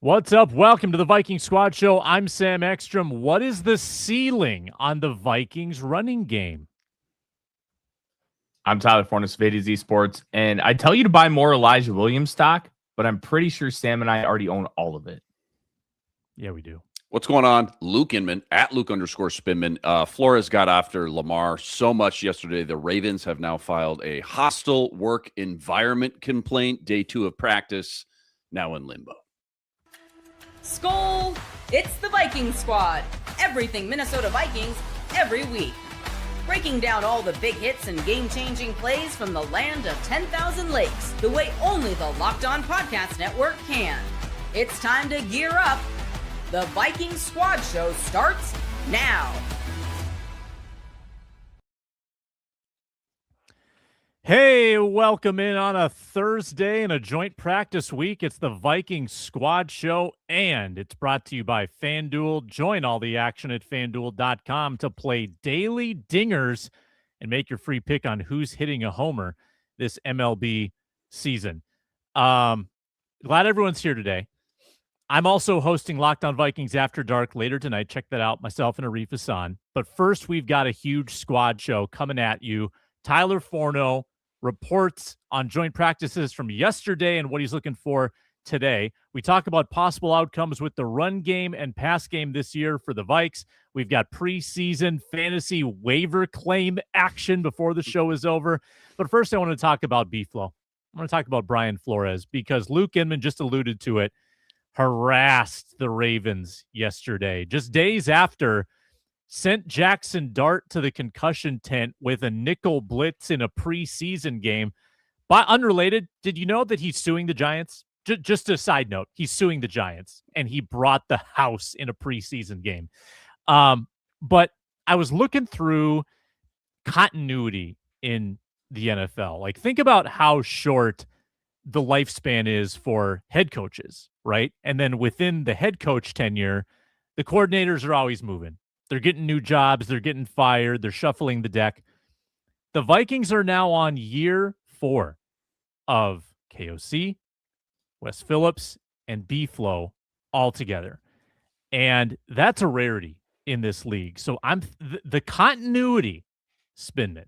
What's up? Welcome to the Viking Squad Show. I'm Sam Ekstrom. What is the ceiling on the Vikings running game? I'm Tyler Flores of A to Z Sports, and I tell you to buy more Elijah Williams stock, but I'm pretty sure Sam and I already own all of it. Yeah, we do. What's going on? Luke Inman, at Luke_Spinman. Flores got after Lamar so much yesterday. The Ravens have now filed a hostile work environment complaint. Day 2 of practice, now in limbo. Skol! It's the Viking Squad. Everything Minnesota Vikings, every week. Breaking down all the big hits and game-changing plays from the land of 10,000 lakes, the way only the Locked On Podcast Network can. It's time to gear up. The Viking Squad Show starts now. Hey, welcome in on a Thursday and a joint practice week. It's the Viking Squad Show, and it's brought to you by FanDuel. Join all the action at FanDuel.com to play daily dingers and make your free pick on who's hitting a homer this MLB season. Glad everyone's here today. I'm also hosting Locked On Vikings After Dark later tonight. Check that out, myself and Arif Hassan. But first, we've got a huge squad show coming at you. Tyler Forno reports on joint practices from yesterday and what he's looking for today. We talk about possible outcomes with the run game and pass game this year for the Vikes. We've got preseason fantasy waiver claim action before the show is over. But first, I want to talk about B-Flow. I want to talk about Brian Flores because Luke Inman just alluded to it. Harassed the Ravens yesterday, just days after sent Jackson Dart to the concussion tent with a nickel blitz in a preseason game. But unrelated, did you know that he's suing the Giants? Just a side note, he's suing the Giants, and he brought the house in a preseason game. But I was looking through continuity in the NFL. Like, think about how short the lifespan is for head coaches, right? And then within the head coach tenure, the coordinators are always moving. They're getting new jobs. They're getting fired. They're shuffling the deck. The Vikings are now on year 4 of KOC, Wes Phillips, and B-Flow all together. And that's a rarity in this league. So the continuity, Spinman,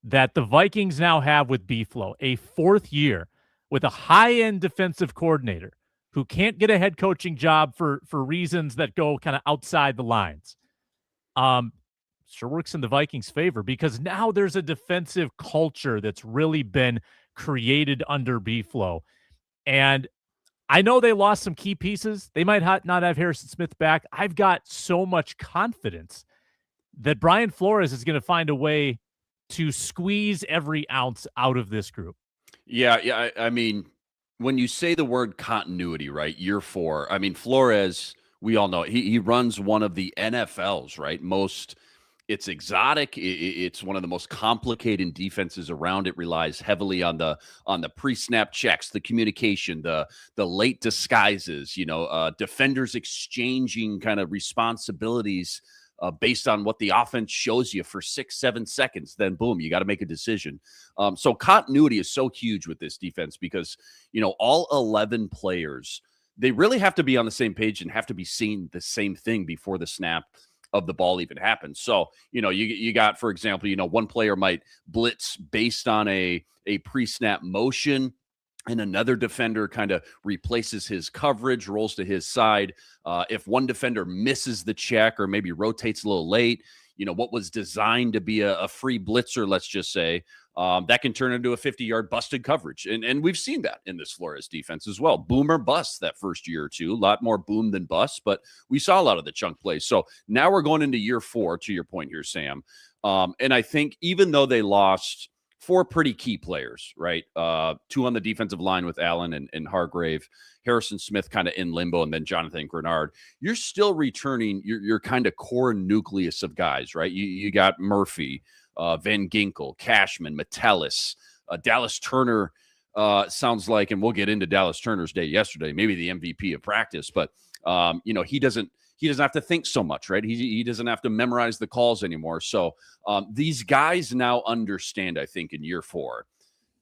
that the Vikings now have with B-Flow, a 4th year with a high-end defensive coordinator who can't get a head coaching job for reasons that go kind of outside the lines. Sure works in the Vikings' favor because now there's a defensive culture that's really been created under B-Flow. And I know they lost some key pieces. They might not have Harrison Smith back. I've got so much confidence that Brian Flores is going to find a way to squeeze every ounce out of this group. Yeah. I mean, when you say the word continuity, right, year 4, I mean, Flores, we all know he runs one of the NFL's, right, it's exotic. It's one of the most complicated defenses around. It relies heavily on the pre-snap checks, the communication, the late disguises, defenders exchanging kind of responsibilities based on what the offense shows you for 6-7 seconds. Then boom, you got to make a decision. So continuity is so huge with this defense because, all 11 players, they really have to be on the same page and have to be seeing the same thing before the snap of the ball even happens. So, you got, for example, one player might blitz based on a pre-snap motion, and another defender kind of replaces his coverage, rolls to his side. If one defender misses the check or maybe rotates a little late, what was designed to be a free blitzer, let's just say, that can turn into a 50-yard busted coverage. And we've seen that in this Flores defense as well. Boom or bust that first year or two. A lot more boom than bust, but we saw a lot of the chunk plays. So now we're going into year 4, to your point here, Sam. And I think even though they lost 4 pretty key players, right? 2 on the defensive line with Allen and Hargrave, Harrison Smith kind of in limbo, and then Jonathan Grenard. You're still returning your kind of core nucleus of guys, right? You got Murphy, Van Ginkel, Cashman, Metellus, Dallas Turner. Sounds like, and we'll get into Dallas Turner's day yesterday, maybe the MVP of practice, but he doesn't have to think so much, right? He doesn't have to memorize the calls anymore. So these guys now understand, I think, in year 4,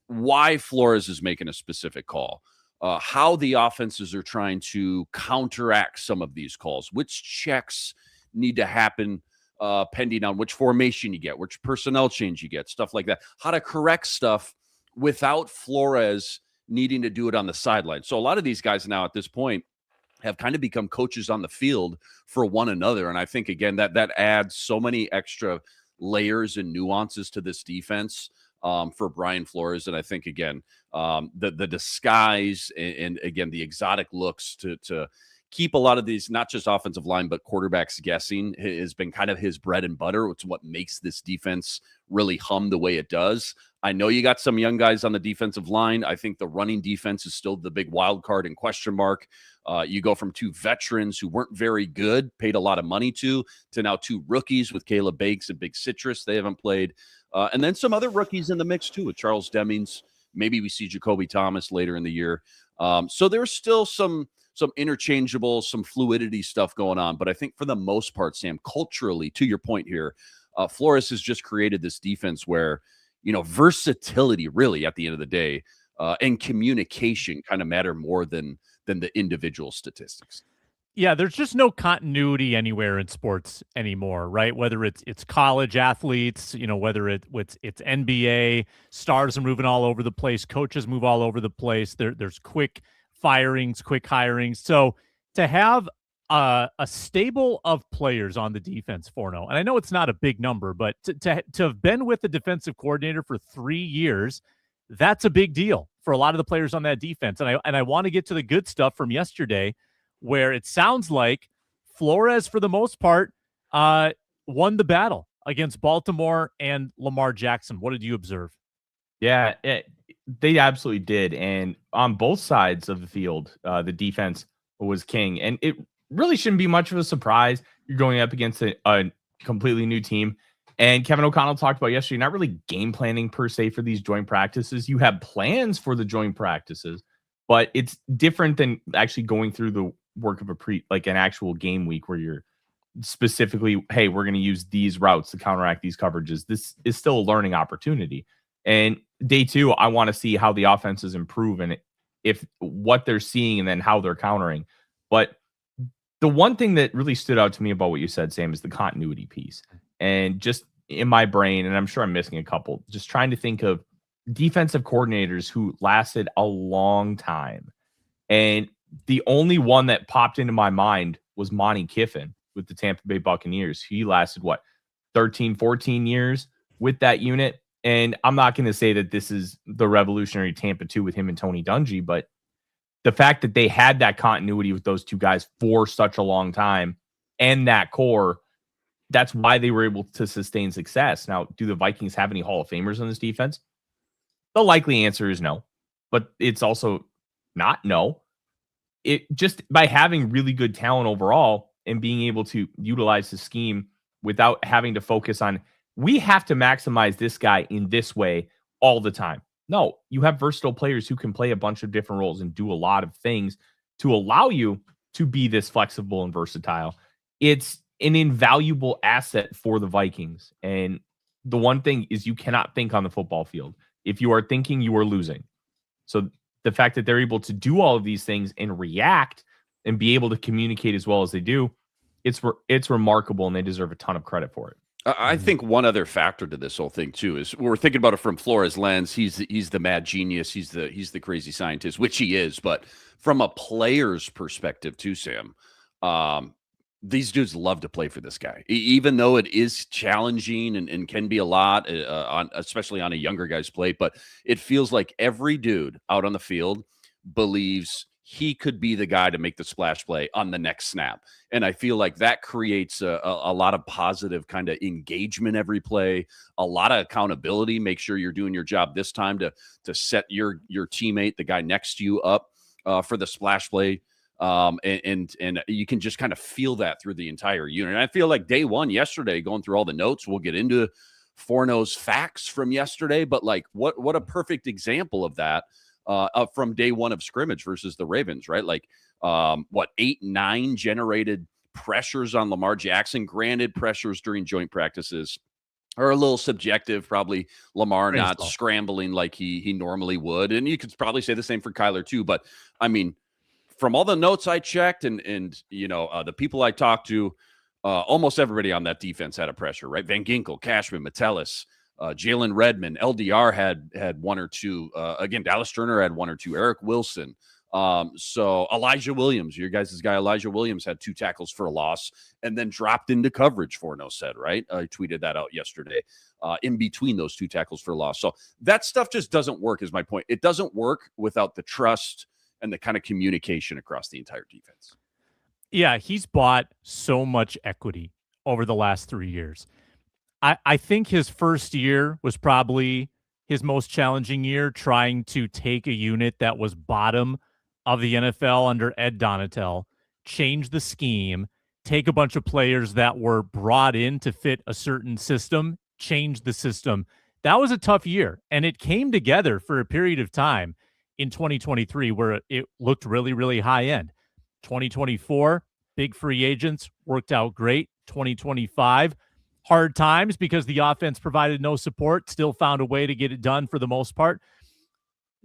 why Flores is making a specific call. how the offenses are trying to counteract some of these calls, which checks need to happen pending on which formation you get, which personnel change you get, stuff like that, how to correct stuff without Flores needing to do it on the sideline. So a lot of these guys now at this point have kind of become coaches on the field for one another. And I think, again, that adds so many extra layers and nuances to this defense for Brian Flores. And I think, again, the disguise and again, the exotic looks to keep a lot of these, not just offensive line, but quarterbacks guessing has been kind of his bread and butter. It's what makes this defense really hum the way it does. I know you got some young guys on the defensive line. I think the running defense is still the big wild card and question mark. You go from 2 veterans who weren't very good, paid a lot of money to now 2 rookies with Caleb Bakes and Big Citrus. They haven't played. And then some other rookies in the mix too, with Charles Demings. Maybe we see Jacoby Thomas later in the year. So there's still some interchangeable, some fluidity stuff going on. But I think for the most part, Sam, culturally, to your point here, Flores has just created this defense where, versatility really at the end of the day and communication kind of matter more than the individual statistics. Yeah, there's just no continuity anywhere in sports anymore, right? Whether it's college athletes, whether it's NBA, stars are moving all over the place, coaches move all over the place. There's quick firings, quick hirings. So to have a stable of players on the defense, Forno, and I know it's not a big number, but to have been with the defensive coordinator for 3 years, that's a big deal for a lot of the players on that defense. And I want to get to the good stuff from yesterday, where it sounds like Flores, for the most part, won the battle against Baltimore and Lamar Jackson. What did you observe? Yeah, they absolutely did. And on both sides of the field, the defense was king. And it really shouldn't be much of a surprise. You're going up against a completely new team. And Kevin O'Connell talked about yesterday, not really game planning per se for these joint practices. You have plans for the joint practices, but it's different than actually going through the work of an actual game week where you're specifically, hey, we're going to use these routes to counteract these coverages. This is still a learning opportunity. And day 2, I want to see how the offenses improve and if what they're seeing and then how they're countering. But the one thing that really stood out to me about what you said, Sam, is the continuity piece. And just in my brain, and I'm sure I'm missing a couple, just trying to think of defensive coordinators who lasted a long time. And the only one that popped into my mind was Monty Kiffin with the Tampa Bay Buccaneers. He lasted, 13, 14 years with that unit. And I'm not going to say that this is the revolutionary Tampa 2 with him and Tony Dungy, but the fact that they had that continuity with those 2 guys for such a long time and that core, that's why they were able to sustain success. Now, do the Vikings have any Hall of Famers on this defense? The likely answer is no, but it's also not no. It just by having really good talent overall and being able to utilize the scheme without having to focus on, we have to maximize this guy in this way all the time. No, you have versatile players who can play a bunch of different roles and do a lot of things to allow you to be this flexible and versatile. It's an invaluable asset for the Vikings. And the one thing is you cannot think on the football field. If you are thinking, you are losing. So the fact that they're able to do all of these things and react and be able to communicate as well as they do, it's remarkable, and they deserve a ton of credit for it. I think one other factor to this whole thing too is we're thinking about it from Flores' lens. He's the mad genius. He's the crazy scientist, which he is. But from a player's perspective too, Sam, these dudes love to play for this guy, even though it is challenging and can be a lot, especially on a younger guy's plate. But it feels like every dude out on the field believes he could be the guy to make the splash play on the next snap. And I feel like that creates a lot of positive kind of engagement every play, a lot of accountability. Make sure you're doing your job this time to set your teammate, the guy next to you, up for the splash play. And you can just kind of feel that through the entire unit. And I feel like day 1 yesterday, going through all the notes, we'll get into Forno's facts from yesterday, but like what a perfect example of that. From day 1 of scrimmage versus the Ravens, right? Like, 8, 9 generated pressures on Lamar Jackson, granted pressures during joint practices. or a little subjective, probably Lamar Grain of not salt. scrambling like he normally would. And you could probably say the same for Kyler too. But I mean, from all the notes I checked and the people I talked to, almost everybody on that defense had a pressure, right? Van Ginkel, Cashman, Metellus, Jalen Redmond, LDR had one or two. Again, Dallas Turner had one or two. Eric Wilson. So Elijah Williams, your guys' guy Elijah Williams had 2 tackles for a loss and then dropped into coverage, Forno said, right? I tweeted that out yesterday, in between those 2 tackles for a loss. So that stuff just doesn't work, is my point. It doesn't work without the trust and the kind of communication across the entire defense. Yeah, he's bought so much equity over the last 3 years. I think his first year was probably his most challenging year, trying to take a unit that was bottom of the NFL under Ed Donatel, change the scheme, take a bunch of players that were brought in to fit a certain system, change the system. That was a tough year, and it came together for a period of time in 2023 where it looked really, really high end. 2024, big free agents, worked out great. 2025, hard times because the offense provided no support, still found a way to get it done for the most part.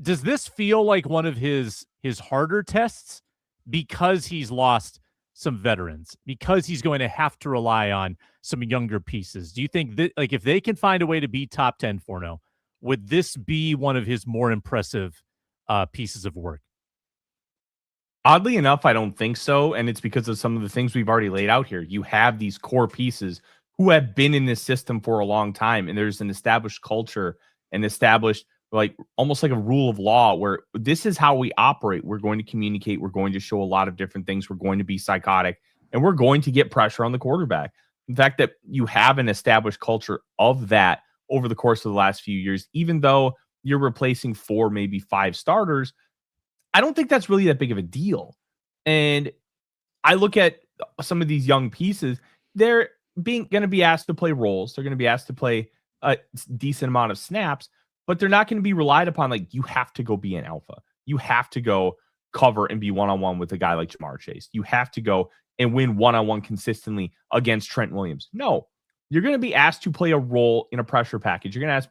Does this feel like one of his harder tests because he's lost some veterans, because he's going to have to rely on some younger pieces? Do you think that, like, if they can find a way to be top 10 for now, would this be one of his more impressive pieces of work? Oddly enough, I don't think so. And it's because of some of the things we've already laid out here. You have these core pieces who have been in this system for a long time. And there's an established culture and established, like, almost like a rule of law where this is how we operate. We're going to communicate. We're going to show a lot of different things. We're going to be psychotic and we're going to get pressure on the quarterback. The fact that you have an established culture of that over the course of the last few years, even though you're replacing 4, maybe 5 starters, I don't think that's really that big of a deal. And I look at some of these young pieces, they're going to be asked to play roles. They're going to be asked to play a decent amount of snaps, but they're not going to be relied upon. Like, you have to go be an alpha. You have to go cover and be one-on-one with a guy like Jamar Chase. You have to go and win one-on-one consistently against Trent Williams. No, you're going to be asked to play a role in a pressure package. You're going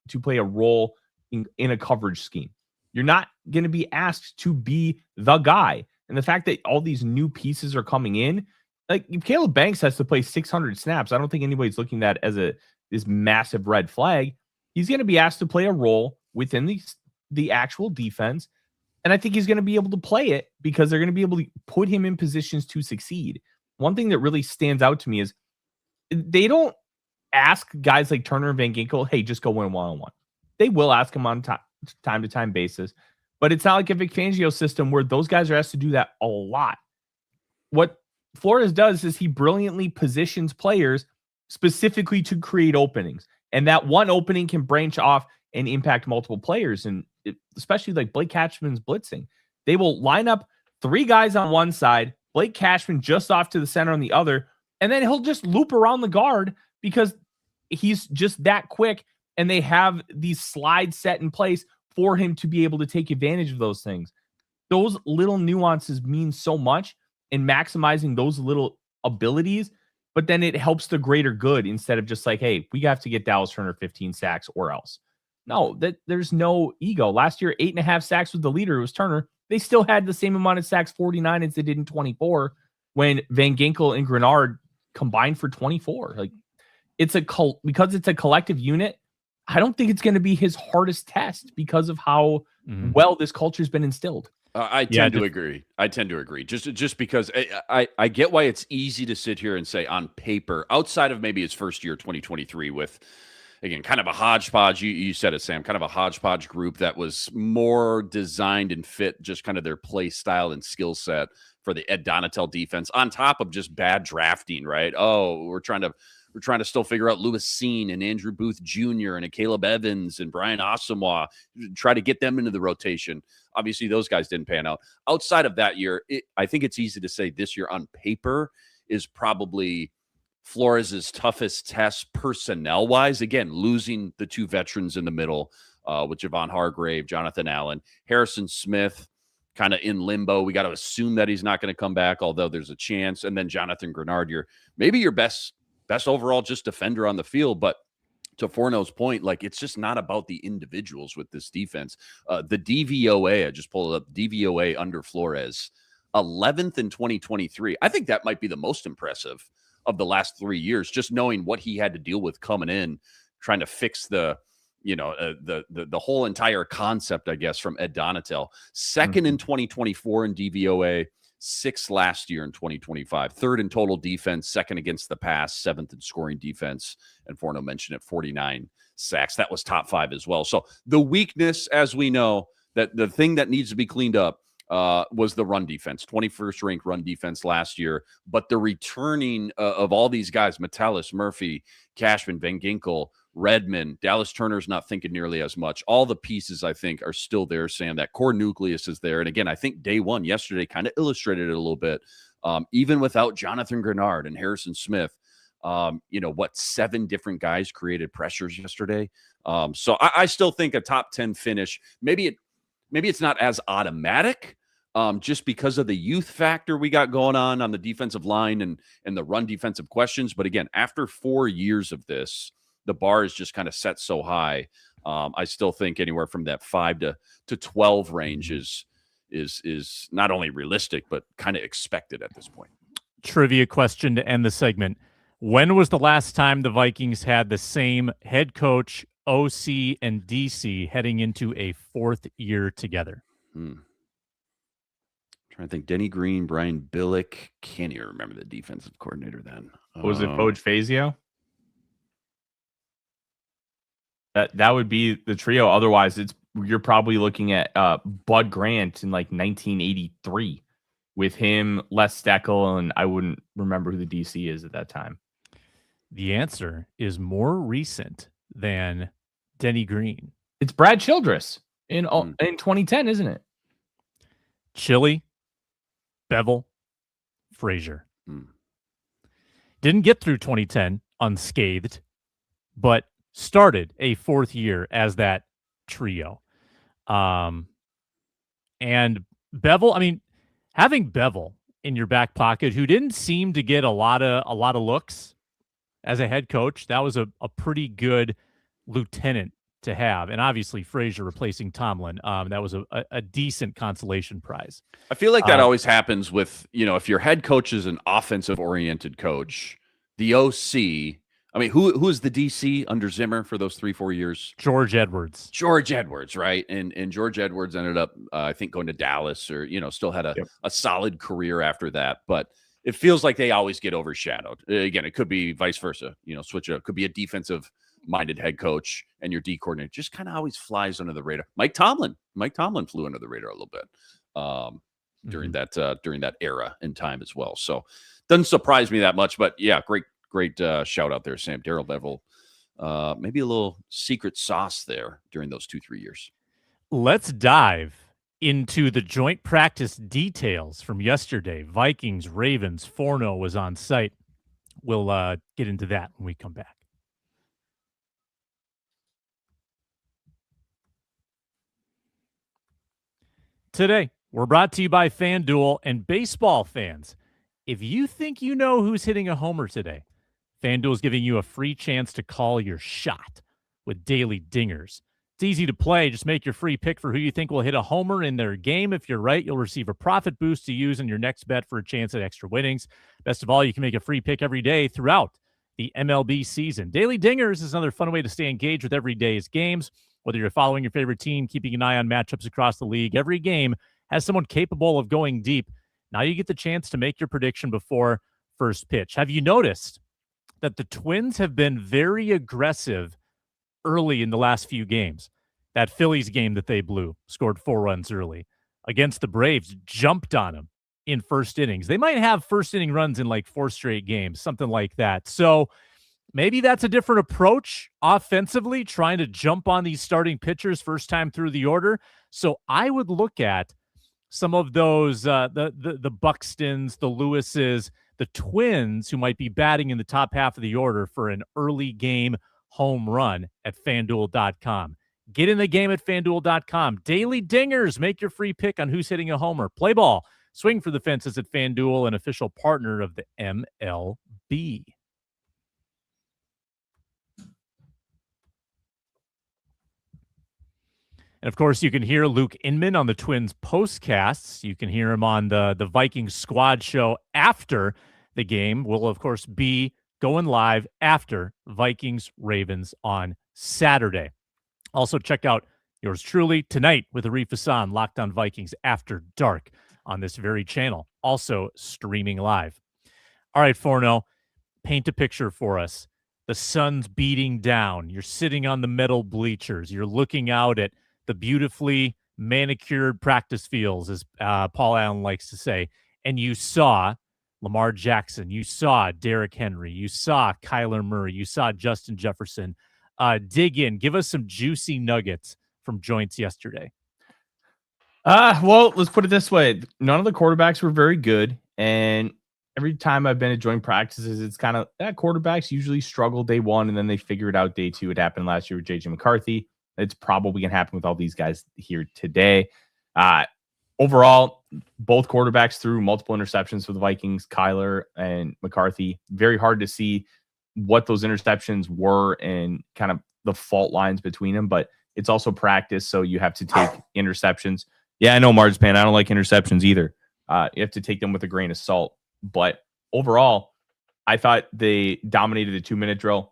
to play a role in a coverage scheme. You're not going to be asked to be the guy. And the fact that all these new pieces are coming in, like, if Caleb Banks has to play 600 snaps, I don't think anybody's looking at that as this massive red flag. He's going to be asked to play a role within the actual defense. And I think he's going to be able to play it because they're going to be able to put him in positions to succeed. One thing that really stands out to me is they don't ask guys like Turner and Van Ginkel, hey, just go win one-on-one. They will ask him on time-to-time basis, but it's not like a Vic Fangio system where those guys are asked to do that a lot. What Flores does is he brilliantly positions players specifically to create openings, and that one opening can branch off and impact multiple players. And especially like Blake Cashman's blitzing, they will line up 3 guys on one side, Blake Cashman just off to the center on the other, and then he'll just loop around the guard because he's just that quick. And they have these slides set in place for him to be able to take advantage of those things. Those little nuances mean so much in maximizing those little abilities, but then it helps the greater good instead of just like, hey, we have to get Dallas Turner 15 sacks or else. No, there's no ego. Last year, 8.5 sacks was the leader. It was Turner. They still had the same amount of sacks, 49, as they did in 24, when Van Ginkel and Grenard combined for 24. Like, because it's a collective unit. I don't think it's going to be his hardest test because of how well this culture has been instilled. I tend to agree. Just because I get why it's easy to sit here and say on paper, outside of maybe his first year, 2023, with, again, kind of a hodgepodge. You said it, Sam, kind of a hodgepodge group that was more designed and fit just kind of their play style and skill set for the Ed Donatel defense, on top of just bad drafting, right? Oh, we're trying to still figure out Lewis Seen and Andrew Booth Jr. and Caleb Evans and Brian Asamoah, try to get them into the rotation. Obviously, those guys didn't pan out. Outside of that year, I think it's easy to say this year on paper is probably Flores' toughest test personnel-wise. Again, losing the 2 veterans in the middle with Javon Hargrave, Jonathan Allen, Harrison Smith, kind of in limbo. We got to assume that he's not going to come back, although there's a chance. And then Jonathan Grenard, maybe your best overall just defender on the field. But to Forno's point, like it's just not about the individuals with this defense. The DVOA, I just pulled it up, DVOA under Flores, 11th in 2023. I think that might be the most impressive of the last 3 years, just knowing what he had to deal with coming in, trying to fix the whole entire concept, I guess, from Ed Donatel. Second in 2024 in DVOA, 6th last year in 2025, third in total defense, second against the pass, 7th in scoring defense. And Forno mentioned it, 49 sacks. That was top 5 as well. So the weakness, as we know, that the thing that needs to be cleaned up was the run defense, 21st ranked run defense last year. But the returning of all these guys, Metellus, Murphy, Cashman, Van Ginkel, Redmond, Dallas Turner's not thinking nearly as much. All the pieces, I think, are still there, Sam. That core nucleus is there. And again, I think day one yesterday kind of illustrated it a little bit. Even without Jonathan Grenard and Harrison Smith, 7 different guys created pressures yesterday. So I still think a top 10 finish, maybe it's not as automatic, just because of the youth factor we got going on the defensive line and the run defensive questions. But again, after 4 years of this, the bar is just kind of set so high. I still think anywhere from that 5 to 12 range is not only realistic, but kind of expected at this point. Trivia question to end the segment. When was the last time the Vikings had the same head coach, OC, and DC heading into a 4th year together? Trying to think. Denny Green, Brian Billick. Can't even remember the defensive coordinator then. Was it Boj Fazio? That would be the trio. Otherwise, you're probably looking at Bud Grant in like 1983 with him, Les Steckel, and I wouldn't remember who the DC is at that time. The answer is more recent than Denny Green. It's Brad Childress in 2010, isn't it? Chili, Bevel, Frazier. Didn't get through 2010 unscathed, but started a 4th year as that trio. And Bevel, having Bevel in your back pocket, who didn't seem to get a lot of looks as a head coach, that was a pretty good lieutenant to have. And obviously Frazier replacing Tomlin, that was a decent consolation prize. I feel like that always happens with, if your head coach is an offensive oriented coach, the OC, who is the DC under Zimmer for those 3-4 years? George Edwards, right? And George Edwards ended up, I think, going to Dallas, or still had a solid career after that. But it feels like they always get overshadowed. Again, it could be vice versa. Switch it up. Could be a defensive-minded head coach, and your D coordinator just kind of always flies under the radar. Mike Tomlin flew under the radar a little bit during that era and time as well. So doesn't surprise me that much. But yeah, great shout out there, Sam. Darrell Bevel, maybe a little secret sauce there during those 2-3 years. Let's dive into the joint practice details from yesterday. Vikings, Ravens, Forno was on site. We'll get into that when we come back. Today, we're brought to you by FanDuel and baseball fans. If you think you know who's hitting a homer today, FanDuel is giving you a free chance to call your shot with daily dingers. It's easy to play. Just make your free pick for who you think will hit a homer in their game. If you're right, you'll receive a profit boost to use in your next bet for a chance at extra winnings. Best of all, you can make a free pick every day throughout the MLB season. Daily dingers is another fun way to stay engaged with every day's games. Whether you're following your favorite team, keeping an eye on matchups across the league, every game has someone capable of going deep. Now you get the chance to make your prediction before first pitch. Have you noticed that the Twins have been very aggressive early in the last few games? That Phillies game that they blew, scored 4 runs early. Against the Braves, jumped on them in first innings. They might have first inning runs in like 4 straight games, something like that. So maybe that's a different approach offensively, trying to jump on these starting pitchers first time through the order. So I would look at some of those, the Buxtons, the Lewises, the Twins, who might be batting in the top half of the order for an early game home run at FanDuel.com. Get in the game at FanDuel.com. Daily dingers. Make your free pick on who's hitting a homer. Play ball. Swing for the fences at FanDuel, an official partner of the MLB. And of course, you can hear Luke Inman on the Twins postcasts. You can hear him on the Vikings squad show after the game. We'll, of course, be going live after Vikings Ravens on Saturday. Also, check out yours truly tonight with Arif Hassan, Locked On Vikings After Dark on this very channel, also streaming live. All right, Forno, paint a picture for us. The sun's beating down. You're sitting on the metal bleachers. You're looking out at the beautifully manicured practice fields, as Paul Allen likes to say, and you saw Lamar Jackson, you saw Derrick Henry, you saw Kyler Murray, you saw Justin Jefferson. Dig in. Give us some juicy nuggets from joints yesterday. Well, let's put it this way. None of the quarterbacks were very good, and every time I've been at joint practices, it's kind of that quarterbacks usually struggle day one, and then they figure it out day two. It happened last year with J.J. McCarthy. It's probably going to happen with all these guys here today. Overall, both quarterbacks threw multiple interceptions for the Vikings, Kyler and McCarthy. Very hard to see what those interceptions were and kind of the fault lines between them, but it's also practice, so you have to take interceptions. Yeah, I know, Marzipan. I don't like interceptions either. You have to take them with a grain of salt. But overall, I thought they dominated the 2-minute drill.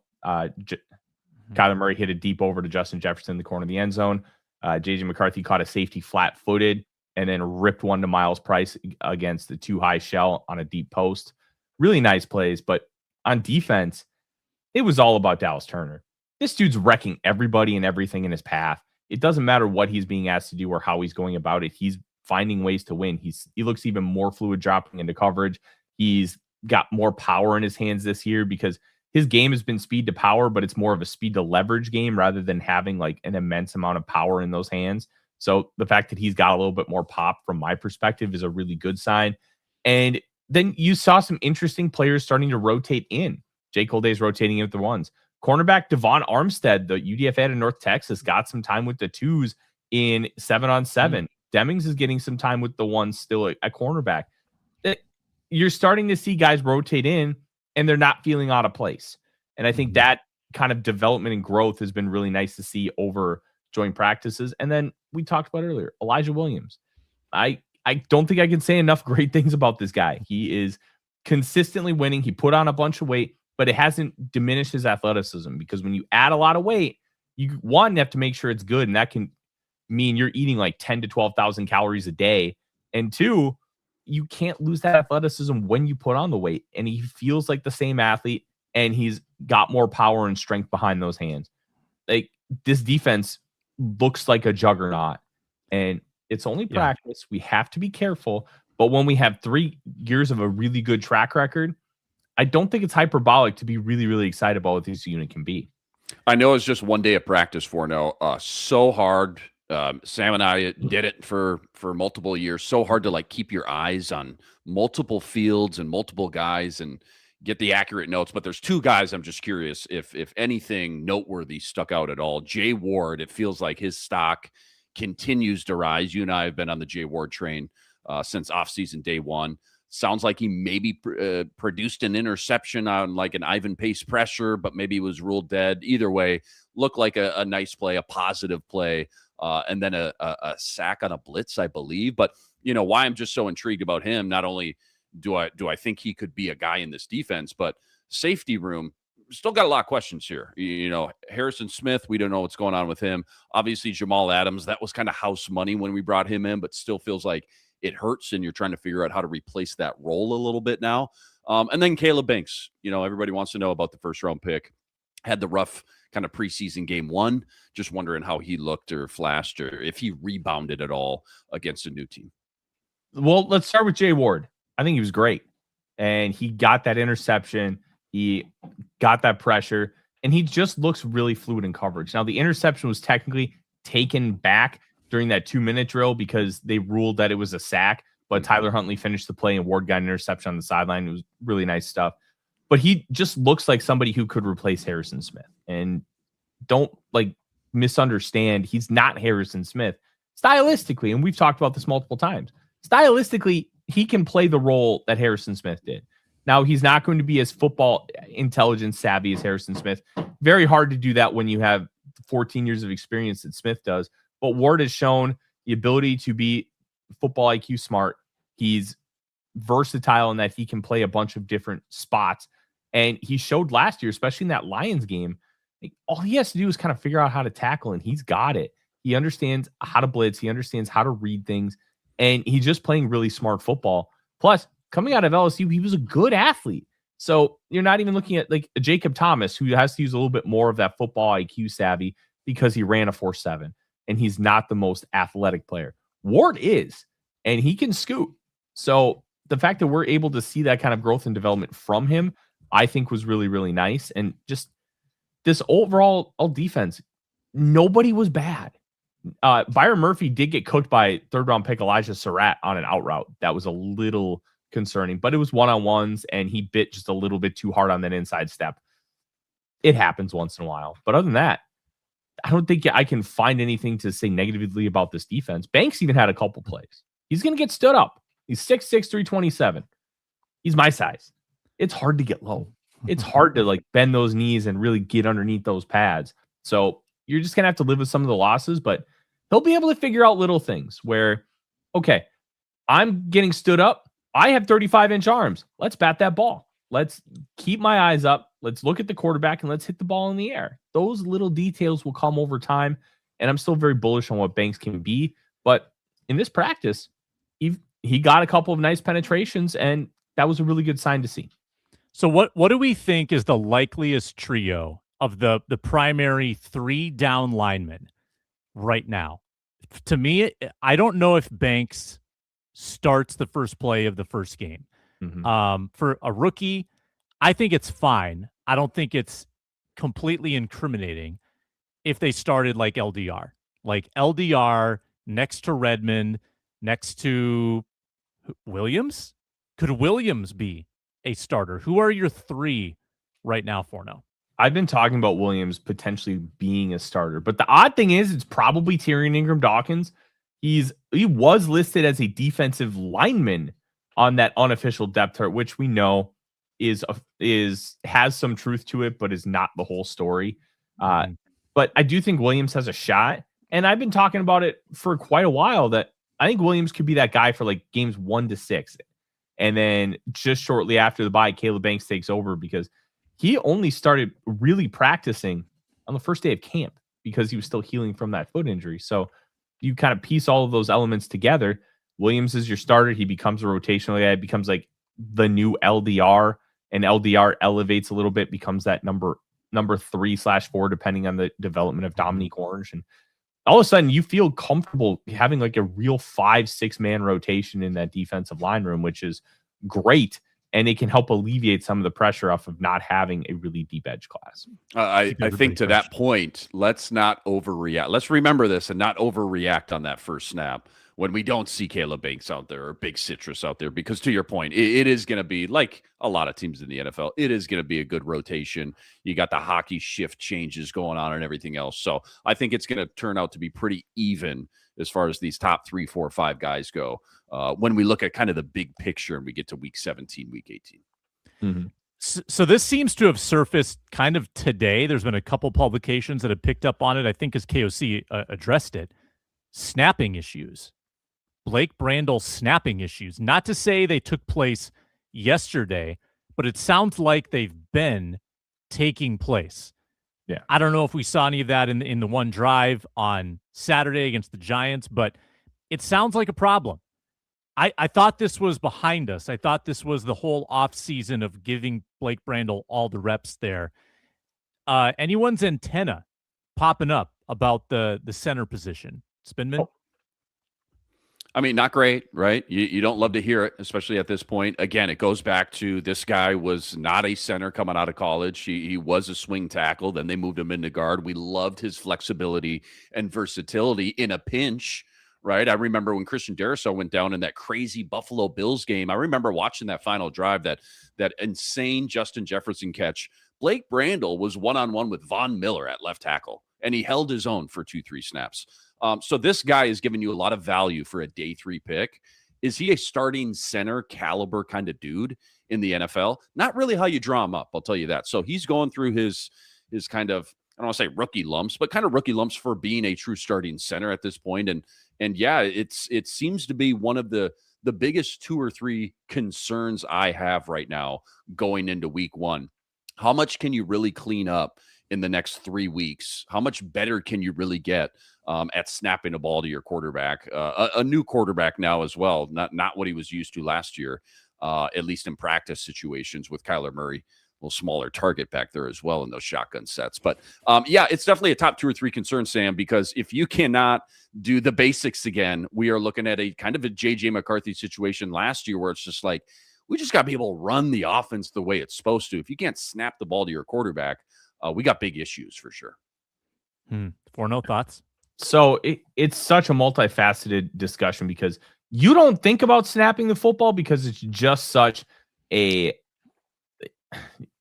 Kyler Murray hit a deep over to Justin Jefferson in the corner of the end zone. J.J. McCarthy caught a safety flat-footed and then ripped one to Miles Price against the too-high shell on a deep post. Really nice plays, but on defense, it was all about Dallas Turner. This dude's wrecking everybody and everything in his path. It doesn't matter what he's being asked to do or how he's going about it. He's finding ways to win. He looks even more fluid dropping into coverage. He's got more power in his hands this year because his game has been speed to power, but it's more of a speed to leverage game rather than having like an immense amount of power in those hands. So the fact that he's got a little bit more pop from my perspective is a really good sign. And then you saw some interesting players starting to rotate in. Jake Holday's rotating in with the ones. Cornerback Devon Armstead, the UDFA out of North Texas, got some time with the twos in 7-on-7. Demings is getting some time with the ones still at cornerback. You're starting to see guys rotate in, and they're not feeling out of place. And I think that kind of development and growth has been really nice to see over joint practices. And then we talked about earlier, Elijah Williams. I don't think I can say enough great things about this guy. He is consistently winning. He put on a bunch of weight, but it hasn't diminished his athleticism because when you add a lot of weight, you have to make sure it's good. And that can mean you're eating like 10 to 12,000 calories a day. And two, you can't lose that athleticism when you put on the weight. And he feels like the same athlete and he's got more power and strength behind those hands. Like this defense looks like a juggernaut and it's only practice. We have to be careful. But when we have 3 years of a really good track record, I don't think it's hyperbolic to be really, really excited about what this unit can be. I know it's just one day of practice for now. So hard. Sam and I did it for multiple years. So hard to like keep your eyes on multiple fields and multiple guys and get the accurate notes. But there's 2 guys I'm just curious if anything noteworthy stuck out at all. Jay Ward, it feels like his stock continues to rise. You and I have been on the Jay Ward train since offseason day one. Sounds like he maybe produced an interception on like an Ivan Pace pressure, but maybe was ruled dead. Either way, looked like a nice play, a positive play, and then a sack on a blitz, I believe. But, you know, why I'm just so intrigued about him, not only do I think he could be a guy in this defense, but safety room, still got a lot of questions here. You know, Harrison Smith, we don't know what's going on with him. Obviously, Jamal Adams, that was kind of house money when we brought him in, but still feels like it hurts and you're trying to figure out how to replace that role a little bit now. And then Caleb Banks, you know, everybody wants to know about the first round pick. Had the rough kind of preseason game 1. Just wondering how he looked or flashed or if he rebounded at all against a new team. Well, let's start with Jay Ward. I think he was great. And he got that interception. He got that pressure. And he just looks really fluid in coverage. Now, the interception was technically taken back during that 2-minute drill because they ruled that it was a sack, but Tyler Huntley finished the play and Ward got an interception on the sideline. It was really nice stuff. But he just looks like somebody who could replace Harrison Smith. And don't like misunderstand. He's not Harrison Smith stylistically. And we've talked about this multiple times. Stylistically, he can play the role that Harrison Smith did. Now, he's not going to be as football intelligence savvy as Harrison Smith. Very hard to do that when you have 14 years of experience that Smith does. But Ward has shown the ability to be football IQ smart. He's versatile in that he can play a bunch of different spots. And he showed last year, especially in that Lions game, like, all he has to do is kind of figure out how to tackle, and he's got it. He understands how to blitz. He understands how to read things. And he's just playing really smart football. Plus, coming out of LSU, he was a good athlete. So you're not even looking at like a Jacob Thomas, who has to use a little bit more of that football IQ savvy because he ran a 4.7 and he's not the most athletic player. Ward is, and he can scoot. So the fact that we're able to see that kind of growth and development from him, I think was really, really nice. And just this overall defense, nobody was bad. Byron Murphy did get cooked by third-round pick Elijah Surratt on an out route. That was a little concerning, but it was one-on-ones, and he bit just a little bit too hard on that inside step. It happens once in a while. But other than that, I don't think I can find anything to say negatively about this defense. Banks even had a couple plays. He's going to get stood up. He's 6'6", 327. He's my size. It's hard to get low. It's hard to like bend those knees and really get underneath those pads. So you're just going to have to live with some of the losses, but he'll be able to figure out little things where, okay, I'm getting stood up. I have 35-inch arms. Let's bat that ball. Let's keep my eyes up. Let's look at the quarterback and let's hit the ball in the air. Those little details will come over time. And I'm still very bullish on what Banks can be. But in this practice, he got a couple of nice penetrations, and that was a really good sign to see. So what do we think is the likeliest trio of the primary 3 down linemen right now? To me, I don't know if Banks starts the first play of the first game. Mm-hmm. For a rookie, I think it's fine. I don't think it's completely incriminating if they started like LDR next to Redmond, next to Williams. Could Williams be a starter? Who are your 3 right now, Forno? I've been talking about Williams potentially being a starter, but the odd thing is it's probably Tyrion Ingram-Dawkins. He was listed as a defensive lineman on that unofficial depth chart, which we know has some truth to it, but is not the whole story. But I do think Williams has a shot, and I've been talking about it for quite a while that I think Williams could be that guy for like games 1 to 6. And then just shortly after the bye, Caleb Banks takes over because he only started really practicing on the first day of camp because he was still healing from that foot injury. So you kind of piece all of those elements together. Williams is your starter. He becomes a rotational guy. It becomes like the new LDR, and LDR elevates a little bit, becomes that number 3/4, depending on the development of Dominique Orange. And all of a sudden you feel comfortable having like a real 5-6 man rotation in that defensive line room, which is great. And it can help alleviate some of the pressure off of not having a really deep edge class. I think to that point, let's not overreact. Let's remember this and not overreact on that first snap when we don't see Caleb Banks out there or Big Citrus out there, because to your point, it is going to be like a lot of teams in the NFL. It is going to be a good rotation. You got the hockey shift changes going on and everything else. So I think it's going to turn out to be pretty even as far as these top 3, 4, 5 guys go. When we look at kind of the big picture and we get to week 17, week 18. Mm-hmm. So this seems to have surfaced kind of today. There's been a couple publications that have picked up on it. I think as KOC addressed it, snapping issues. Blake Brandel snapping issues. Not to say they took place yesterday, but it sounds like they've been taking place. Yeah. I don't know if we saw any of that in the one drive on Saturday against the Giants, but it sounds like a problem. I thought this was behind us. I thought this was the whole offseason of giving Blake Brandel all the reps there. Anyone's antenna popping up about the center position? Spinman? Oh. I mean, not great, right? You don't love to hear it, especially at this point. Again, it goes back to this guy was not a center coming out of college. He was a swing tackle. Then they moved him into guard. We loved his flexibility and versatility in a pinch, right? I remember when Christian Darrisaw went down in that crazy Buffalo Bills game. I remember watching that final drive, that insane Justin Jefferson catch. Blake Brandel was one-on-one with Von Miller at left tackle, and he held his own for 2-3 snaps. So this guy is giving you a lot of value for a day 3 pick. Is he a starting center caliber kind of dude in the NFL? Not really how you draw him up, I'll tell you that. So he's going through his kind of don't want to say rookie lumps, but kind of rookie lumps for being a true starting center at this point. And yeah, it seems to be one of the biggest 2 or 3 concerns I have right now going into week 1. How much can you really clean up in the next 3 weeks? How much better can you really get at snapping a ball to your quarterback? A new quarterback now as well, not what he was used to last year, at least in practice situations with Kyler Murray. A little smaller target back there as well in those shotgun sets. But yeah, it's definitely a top 2 or 3 concern, Sam, because if you cannot do the basics again, we are looking at a kind of a JJ McCarthy situation last year where it's just like, we just got to be able to run the offense the way it's supposed to. If you can't snap the ball to your quarterback, we got big issues for sure. For no thoughts. So it's such a multifaceted discussion because you don't think about snapping the football because it's just such a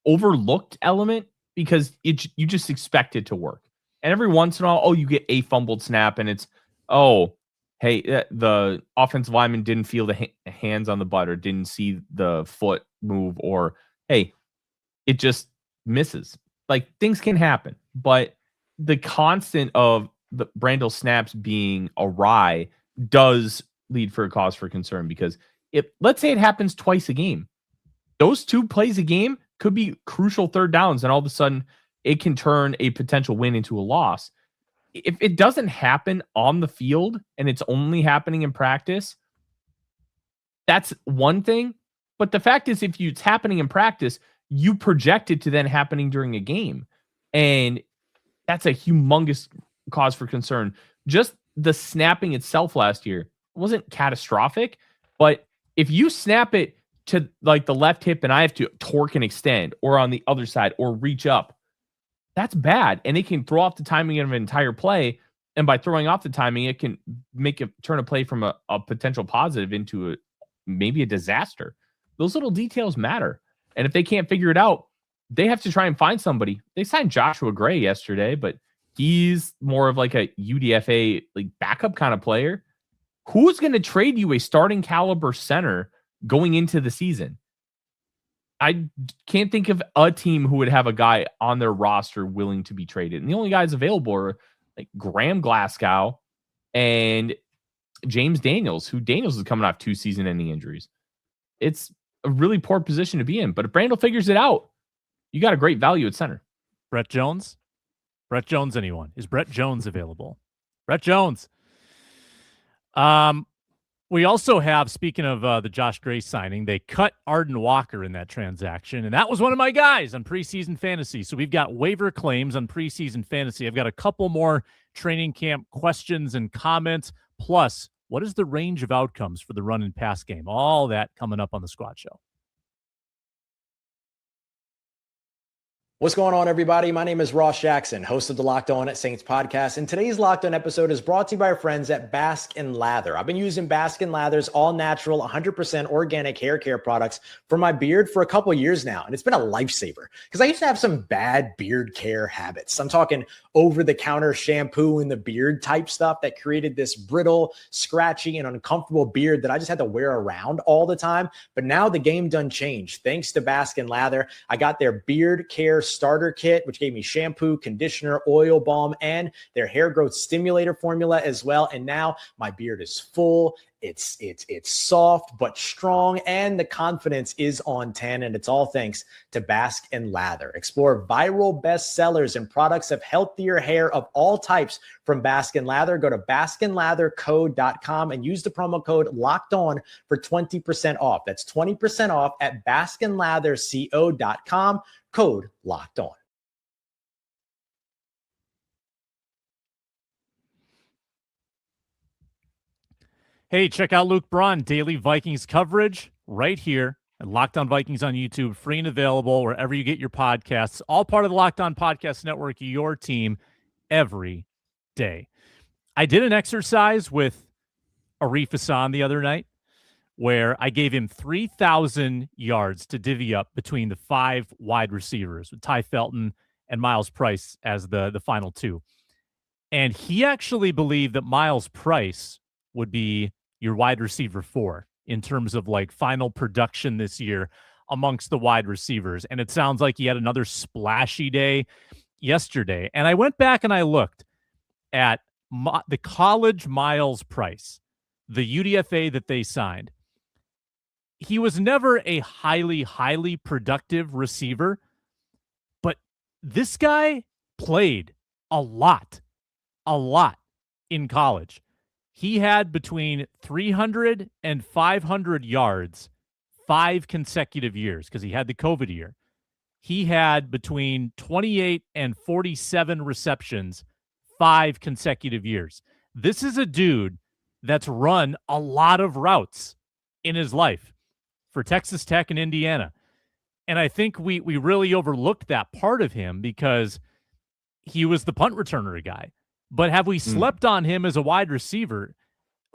overlooked element because you just expect it to work. And every once in a while, you get a fumbled snap and it's, hey, the offensive lineman didn't feel the hands on the butt or didn't see the foot move, or hey, it just misses. Like, things can happen, but the constant of the Brandel snaps being awry does lead for a cause for concern, because if, let's say it happens twice a game, those 2 plays a game could be crucial third downs, and all of a sudden it can turn a potential win into a loss. If it doesn't happen on the field and it's only happening in practice, that's one thing. But the fact is, if it's happening in practice, you project it to then happening during a game. And that's a humongous cause for concern. Just the snapping itself last year wasn't catastrophic, but if you snap it to like the left hip and I have to torque and extend, or on the other side, or reach up, that's bad. And it can throw off the timing of an entire play. And by throwing off the timing, it can make it turn a play from a potential positive into maybe a disaster. Those little details matter. And if they can't figure it out, they have to try and find somebody. They signed Joshua Gray yesterday, but he's more of like a UDFA like backup kind of player. Who's going to trade you a starting caliber center going into the season? I can't think of a team who would have a guy on their roster willing to be traded. And the only guys available are like Graham Glasgow and James Daniels, who Daniels is coming off 2 season-ending injuries. It's a really poor position to be in. But if Brandel figures it out, you got a great value at center. Brett Jones? Brett Jones, anyone? Is Brett Jones available? Brett Jones. We also have, speaking of the Josh Gray signing, they cut Arden Walker in that transaction, and that was one of my guys on preseason fantasy. So we've got waiver claims on preseason fantasy. I've got a couple more training camp questions and comments, plus what is the range of outcomes for the run and pass game? All that coming up on the Squad Show. What's going on, everybody? My name is Ross Jackson, host of the Locked On Saints podcast, and today's Locked On episode is brought to you by our friends at Basque and Lather. I've been using Basque and Lather's all-natural, 100% organic hair care products for my beard for a couple years now, and it's been a lifesaver because I used to have some bad beard care habits. I'm talking over-the-counter shampoo and the beard type stuff that created this brittle, scratchy, and uncomfortable beard that I just had to wear around all the time. But now the game done changed. Thanks to Basque and Lather, I got their beard care starter kit, which gave me shampoo, conditioner, oil balm, and their hair growth stimulator formula as well. And now my beard is full. It's soft but strong, and the confidence is on 10, and it's all thanks to Basque and Lather. Explore viral bestsellers and products of healthier hair of all types from Basque and Lather. Go to baskeandlatherco.com and use the promo code LOCKEDON for 20% off. That's 20% off at baskeandlatherco.com, code LOCKEDON. Hey, check out Luke Braun, daily Vikings coverage right here at Locked On Vikings on YouTube, free and available wherever you get your podcasts. All part of the Locked On Podcast Network, your team every day. I did an exercise with Arif Hassan the other night where I gave him 3,000 yards to divvy up between the 5 wide receivers with Ty Felton and Miles Price as the final 2. And he actually believed that Miles Price would be your wide receiver 4 in terms of like final production this year amongst the wide receivers. And it sounds like he had another splashy day. yesterday, and I went back and I looked at the college miles price, the UDFA that they signed. He was never a highly productive receiver, but this guy played a lot in college. He had between 300 and 500 yards 5 consecutive years because he had the COVID year. He had between 28 and 47 receptions 5 consecutive years. This is a dude that's run a lot of routes in his life for Texas Tech and Indiana. And I think we really overlooked that part of him because he was the punt returner guy. But have we slept on him as a wide receiver?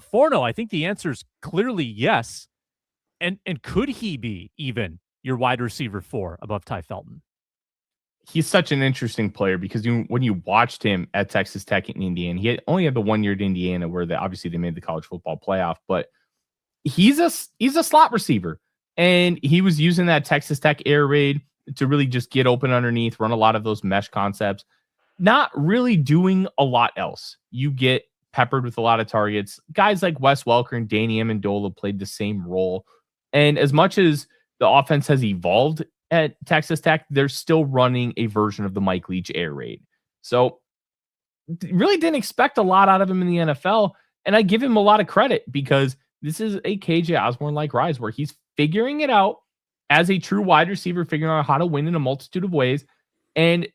Forno, I think the answer is clearly yes. And could he be even your wide receiver 4 above Ty Felton? He's such an interesting player because when you watched him at Texas Tech and Indiana, he only had the 1 year at Indiana where obviously they made the college football playoff, but he's a slot receiver. And he was using that Texas Tech air raid to really just get open underneath, run a lot of those mesh concepts, not really doing a lot else. You get peppered with a lot of targets. Guys like Wes Welker and Danny Amendola played the same role. And as much as the offense has evolved at Texas Tech, they're still running a version of the Mike Leach air raid. So really didn't expect a lot out of him in the NFL. And I give him a lot of credit because this is a KJ Osborne-like rise where he's figuring it out as a true wide receiver, figuring out how to win in a multitude of ways. And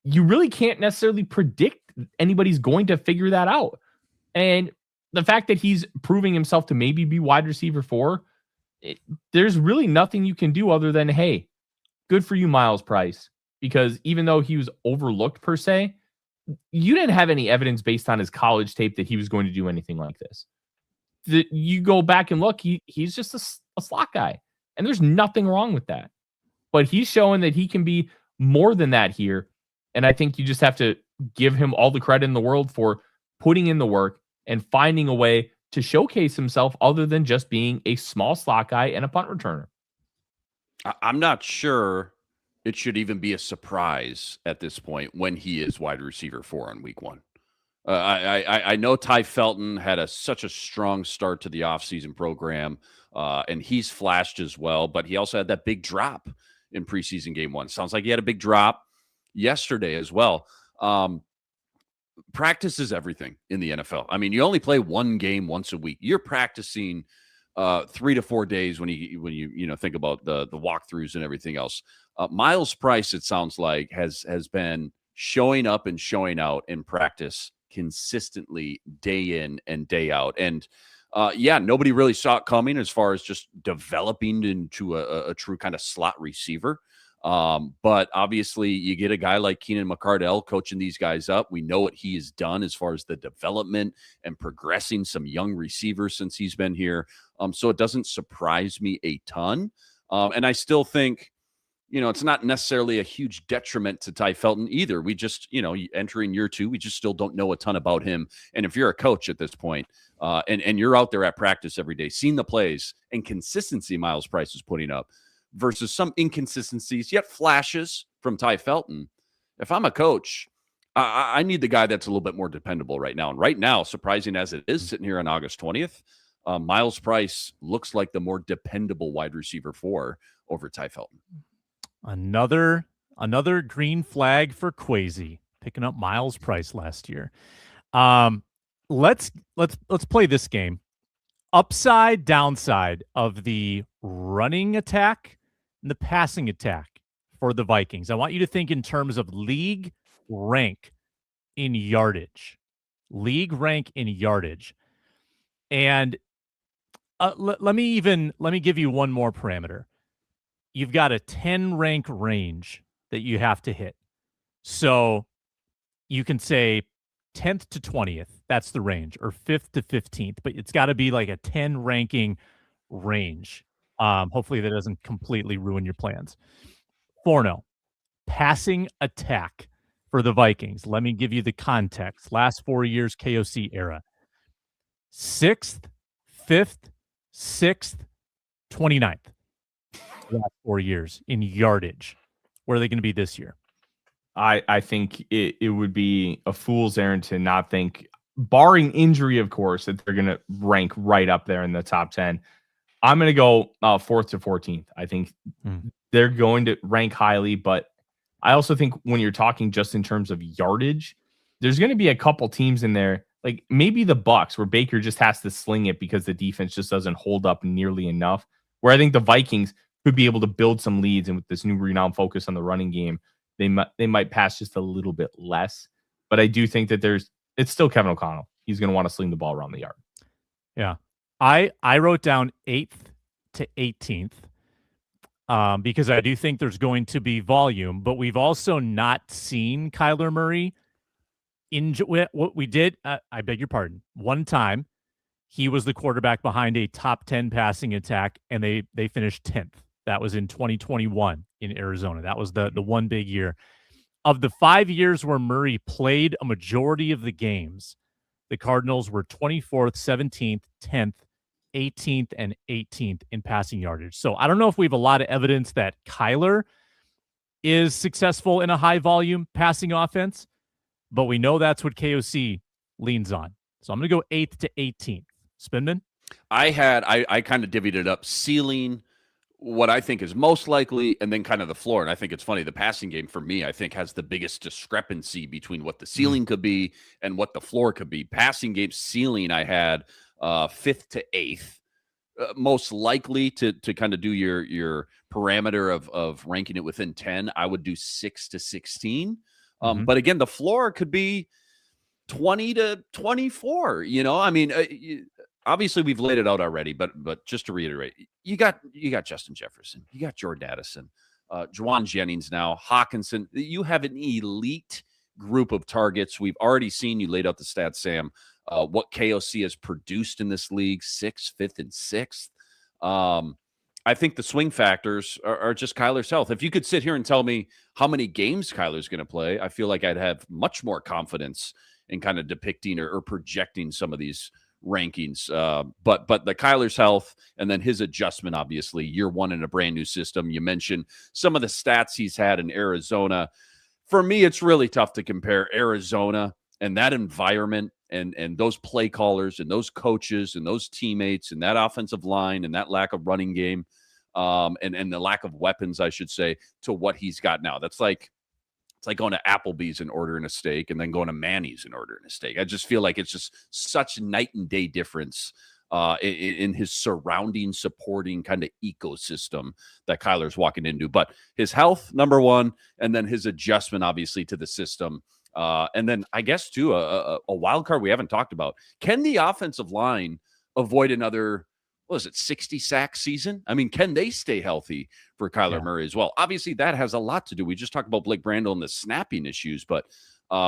you really can't necessarily predict anybody's going to figure that out. And the fact that he's proving himself to maybe be wide receiver 4, there's really nothing you can do other than, hey, good for you, Miles Price. Because even though he was overlooked per se, you didn't have any evidence based on his college tape that he was going to do anything like this. You go back and look, he's just a slot guy. And there's nothing wrong with that. But he's showing that he can be more than that here. And I think you just have to give him all the credit in the world for putting in the work and finding a way to showcase himself other than just being a small slot guy and a punt returner. I'm not sure it should even be a surprise at this point when he is wide receiver 4 on week 1. I know Ty Felton had such a strong start to the offseason program, and he's flashed as well, but he also had that big drop in preseason game 1. Sounds like he had a big drop yesterday as well. Practice is everything in the NFL. I mean, you only play one game once a week. You're practicing 3 to 4 days when you think about the walkthroughs and everything else. Miles Price, it sounds like, has been showing up and showing out in practice consistently day in and day out. And nobody really saw it coming as far as just developing into a true kind of slot receiver. But obviously you get a guy like Keenan McCardell coaching these guys up. We know what he has done as far as the development and progressing some young receivers since he's been here. So it doesn't surprise me a ton. And I still think, it's not necessarily a huge detriment to Ty Felton either. We just, entering year 2, we just still don't know a ton about him. And if you're a coach at this point, and you're out there at practice every day, seeing the plays and consistency Miles Price is putting up, versus some inconsistencies, yet flashes from Ty Felton. If I'm a coach, I need the guy that's a little bit more dependable right now. And right now, surprising as it is, sitting here on August 20th, Miles Price looks like the more dependable wide receiver 4 over Ty Felton. Another green flag for Kwesi, picking up Miles Price last year. Let's play this game. Upside, downside of the running attack and the passing attack for the Vikings. I want you to think in terms of league rank in yardage. League rank in yardage. And let me give you one more parameter. You've got a 10 rank range that you have to hit. So you can say 10th to 20th, that's the range, or 5th to 15th, but it's got to be like a 10 ranking range. Hopefully that doesn't completely ruin your plans. Forno, passing attack for the Vikings. Let me give you the context. Last 4 years, KOC era. 6th, 5th, 6th, 29th. Last 4 years in yardage. Where are they going to be this year? I think it would be a fool's errand to not think, barring injury, of course, that they're going to rank right up there in the top 10. I'm going to go 4th to 14th. I think they're going to rank highly, but I also think when you're talking just in terms of yardage, there's going to be a couple teams in there, like maybe the Bucks, where Baker just has to sling it because the defense just doesn't hold up nearly enough, where I think the Vikings could be able to build some leads, and with this new renowned focus on the running game, they might pass just a little bit less. But I do think that it's still Kevin O'Connell. He's going to want to sling the ball around the yard. Yeah. I wrote down 8th to 18th because I do think there's going to be volume, but we've also not seen Kyler Murray what we did. I beg your pardon. One time he was the quarterback behind a top 10 passing attack, and they finished 10th. That was in 2021 in Arizona. That was the one big year. Of the 5 years where Murray played a majority of the games, the Cardinals were 24th, 17th, 10th, 18th, and 18th in passing yardage. So I don't know if we have a lot of evidence that Kyler is successful in a high volume passing offense, but we know that's what KOC leans on. So I'm going to go 8th to 18th. Spinman? I kind of divvied it up, ceiling, what I think is most likely, and then kind of the floor. And I think it's funny, the passing game for me, I think, has the biggest discrepancy between what the ceiling could be and what the floor could be. Passing game ceiling, I had 5th to 8th, most likely to kind of do your parameter of ranking it within 10. I would do 6 to 16. But again, the floor could be 20 to 24. I mean, obviously we've laid it out already, but just to reiterate, you got Justin Jefferson, you got Jordan Addison, Juwan Jennings now, Hawkinson. You have an elite group of targets. We've already seen, you laid out the stats, Sam, what KOC has produced in this league, 6th, 5th, and 6th. I think the swing factors are just Kyler's health. If you could sit here and tell me how many games Kyler's going to play, I feel like I'd have much more confidence in kind of depicting or projecting some of these rankings. But the Kyler's health and then his adjustment, obviously, year one in a brand new system. You mentioned some of the stats he's had in Arizona. For me, it's really tough to compare Arizona and that environment and those play callers and those coaches and those teammates and that offensive line and that lack of running game and the lack of weapons, I should say, to what he's got now. It's like going to Applebee's and ordering a steak and then going to Manny's and ordering a steak. I just feel like it's just such night and day difference in his surrounding, supporting kind of ecosystem that Kyler's walking into. But his health, number one, and then his adjustment, obviously, to the system. And then I guess, too, a wild card we haven't talked about. Can the offensive line avoid another, 60 sack season? I mean, can they stay healthy for Kyler Murray as well? Obviously, that has a lot to do. We just talked about Blake Brandel and the snapping issues, but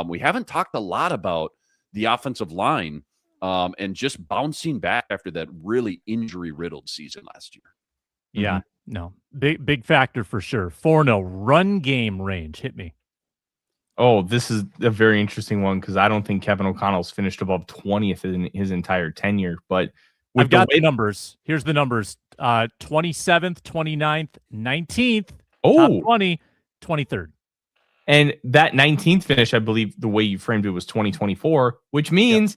we haven't talked a lot about the offensive line and just bouncing back after that really injury-riddled season last year. Yeah, no. Big factor for sure. 4-0 run game range. Hit me. Oh, this is a very interesting one because I don't think Kevin O'Connell's finished above 20th in his entire tenure, but I've got the numbers. Here's the numbers. 27th, 29th, 19th, top 20, 23rd. And that 19th finish, I believe the way you framed it was 2024, which means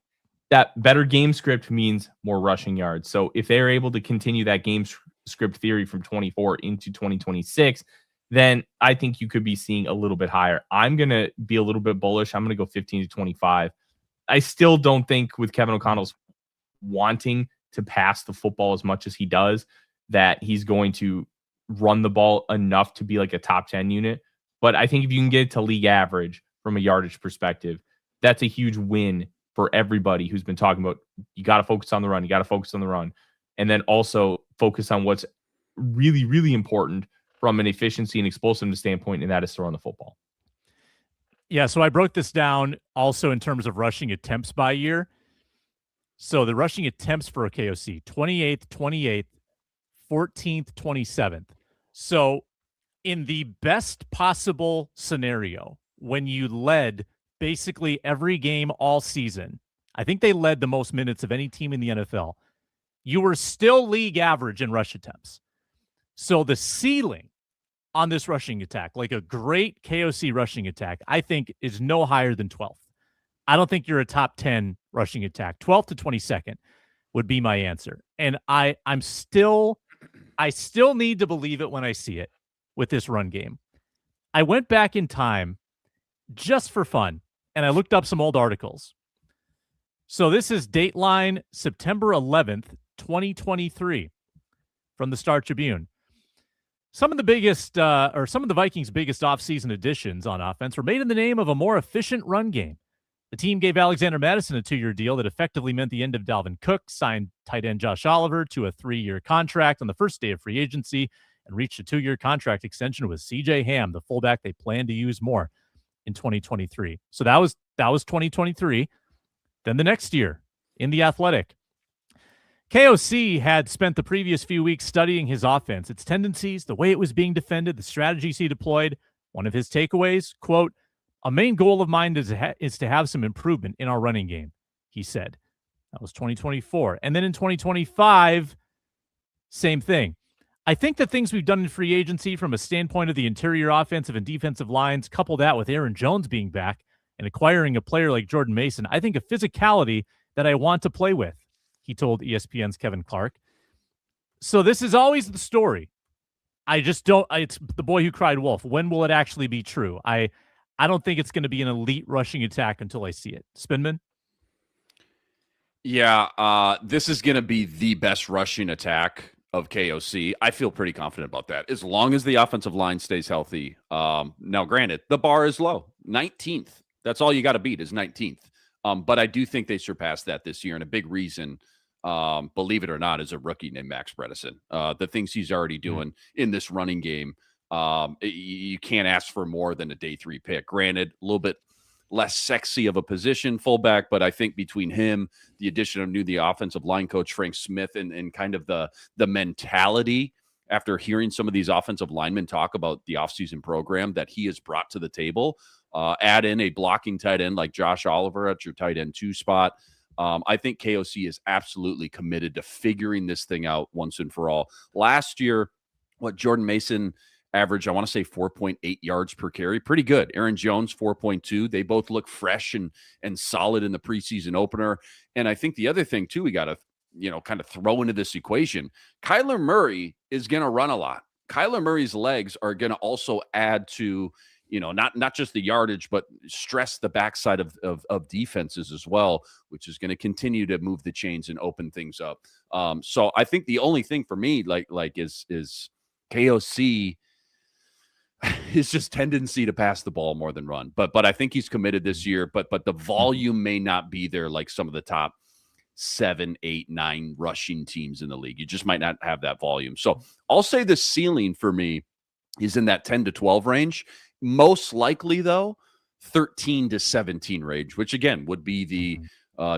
that better game script means more rushing yards. So if they're able to continue that game script theory from 24 into 2026, then I think you could be seeing a little bit higher. I'm going to be a little bit bullish. I'm going to go 15 to 25. I still don't think with Kevin O'Connell's wanting to pass the football as much as he does, that he's going to run the ball enough to be like a top 10 unit. But I think if you can get it to league average from a yardage perspective, that's a huge win for everybody who's been talking about, you got to focus on the run. You got to focus on the run. And then also focus on what's really, really important from an efficiency and explosiveness standpoint, and that is throwing the football. Yeah, so I broke this down also in terms of rushing attempts by year. So the rushing attempts for a KOC, 28th, 28th, 14th, 27th. So in the best possible scenario, when you led basically every game all season, I think they led the most minutes of any team in the NFL, you were still league average in rush attempts. So the ceiling on this rushing attack, like a great KOC rushing attack, I think is no higher than 12th. I don't think you're a top 10 rushing attack. 12th to 22nd would be my answer. And I still need to believe it when I see it with this run game. I went back in time just for fun, and I looked up some old articles. So this is Dateline September 11th, 2023 from the Star Tribune. Some of the biggest, some of the Vikings' biggest offseason additions on offense were made in the name of a more efficient run game. The team gave Alexander Mattison a 2-year deal that effectively meant the end of Dalvin Cook, signed tight end Josh Oliver to a 3-year contract on the first day of free agency, and reached a 2-year contract extension with C.J. Ham, the fullback they plan to use more in 2023. So that was 2023. Then the next year in The Athletic, KOC had spent the previous few weeks studying his offense, its tendencies, the way it was being defended, the strategies he deployed. One of his takeaways, quote, "A main goal of mine is to have some improvement in our running game," he said. That was 2024. And then in 2025, same thing. I think the things we've done in free agency from a standpoint of the interior offensive and defensive lines, couple that with Aaron Jones being back and acquiring a player like Jordan Mason, I think a physicality that I want to play with, he told ESPN's Kevin Clark. So this is always the story. I just don't, it's the boy who cried wolf. When will it actually be true? I don't think it's going to be an elite rushing attack until I see it. Spinman? Yeah, this is going to be the best rushing attack of KOC. I feel pretty confident about that, as long as the offensive line stays healthy. Now, granted, the bar is low. 19th. That's all you got to beat is 19th. But I do think they surpassed that this year, and a big reason, believe it or not, is a rookie named Max Bredesen. The things he's already doing in this running game, you can't ask for more than a day 3 pick. Granted, a little bit less sexy of a position, fullback, but I think between him, the addition of the offensive line coach Frank Smith, and kind of the mentality after hearing some of these offensive linemen talk about the offseason program that he has brought to the table, add in a blocking tight end like Josh Oliver at your tight end 2 spot. I think KOC is absolutely committed to figuring this thing out once and for all. Last year, Jordan Mason average, I want to say 4.8 yards per carry. Pretty good. Aaron Jones, 4.2. They both look fresh and solid in the preseason opener. And I think the other thing, too, we got to, kind of throw into this equation. Kyler Murray is going to run a lot. Kyler Murray's legs are going to also add to, not just the yardage, but stress the backside of defenses as well, which is going to continue to move the chains and open things up. So I think the only thing for me, is KOC his just tendency to pass the ball more than run. But I think he's committed this year, but the volume may not be there like some of the top 7, 8, 9 rushing teams in the league. You just might not have that volume. So I'll say the ceiling for me is in that 10 to 12 range. Most likely, though, 13 to 17 range, which again would be the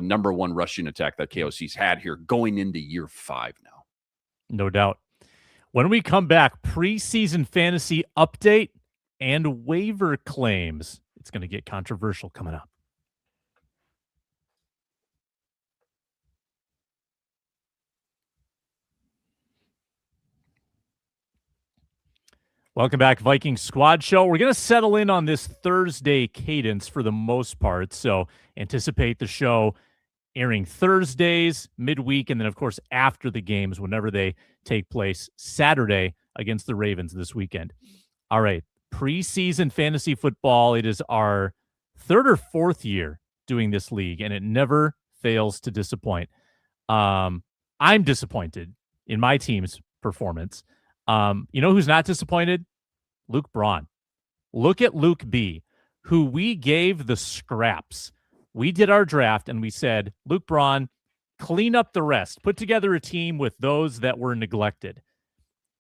number 1 rushing attack that KOC's had here going into year 5 now. No doubt. When we come back, preseason fantasy update and waiver claims. It's going to get controversial coming up. Welcome back, Vikings Squad Show. We're going to settle in on this Thursday cadence for the most part, so anticipate the show airing Thursdays, midweek, and then, of course, after the games, whenever they take place, Saturday against the Ravens this weekend. All right, preseason fantasy football. It is our 3rd or 4th year doing this league, and it never fails to disappoint. I'm disappointed in my team's performance. You know who's not disappointed? Luke Braun. Look at Luke B., who we gave the scraps. We did our draft and we said, Luke Braun, clean up the rest. Put together a team with those that were neglected.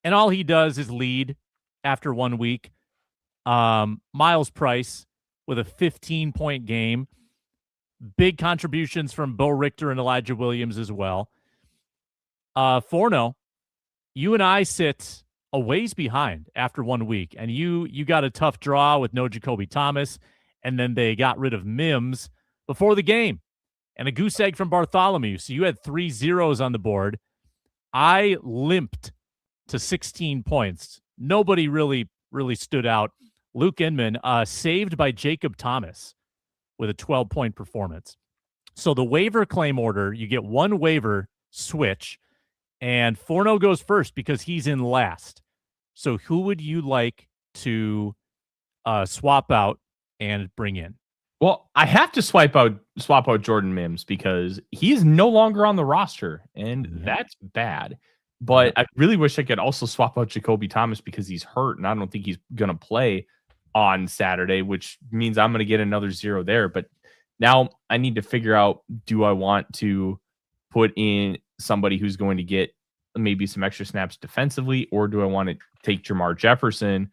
And all he does is lead after 1 week. Miles Price with a 15-point game. Big contributions from Bo Richter and Elijah Williams as well. Forno, you and I sit a ways behind after 1 week, and you got a tough draw with no Jacoby Thomas, and then they got rid of Mims before the game, and a goose egg from Bartholomew. So you had 3 zeros on the board. I limped to 16 points. Nobody really really stood out. Luke Inman, saved by Jacob Thomas with a 12-point performance. So the waiver claim order, you get one waiver switch, and Forno goes first because he's in last. So who would you like to swap out and bring in? Well, I have to swap out Jordan Mims because he's no longer on the roster, and that's bad. But I really wish I could also swap out Jacoby Thomas because he's hurt, and I don't think he's going to play on Saturday, which means I'm going to get another 0 there. But now I need to figure out, do I want to put in somebody who's going to get maybe some extra snaps defensively, or do I want to take Jamar Jefferson,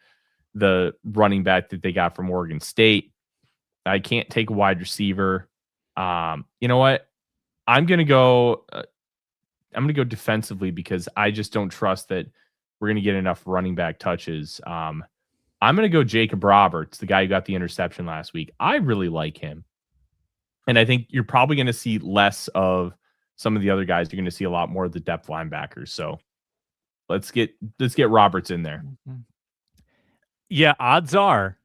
the running back that they got from Oregon State? I can't take a wide receiver. You know what? I'm going to go defensively because I just don't trust that we're going to get enough running back touches. I'm going to go Jacob Roberts, the guy who got the interception last week. I really like him. And I think you're probably going to see less of some of the other guys. You're going to see a lot more of the depth linebackers. So let's get Roberts in there. Yeah, odds are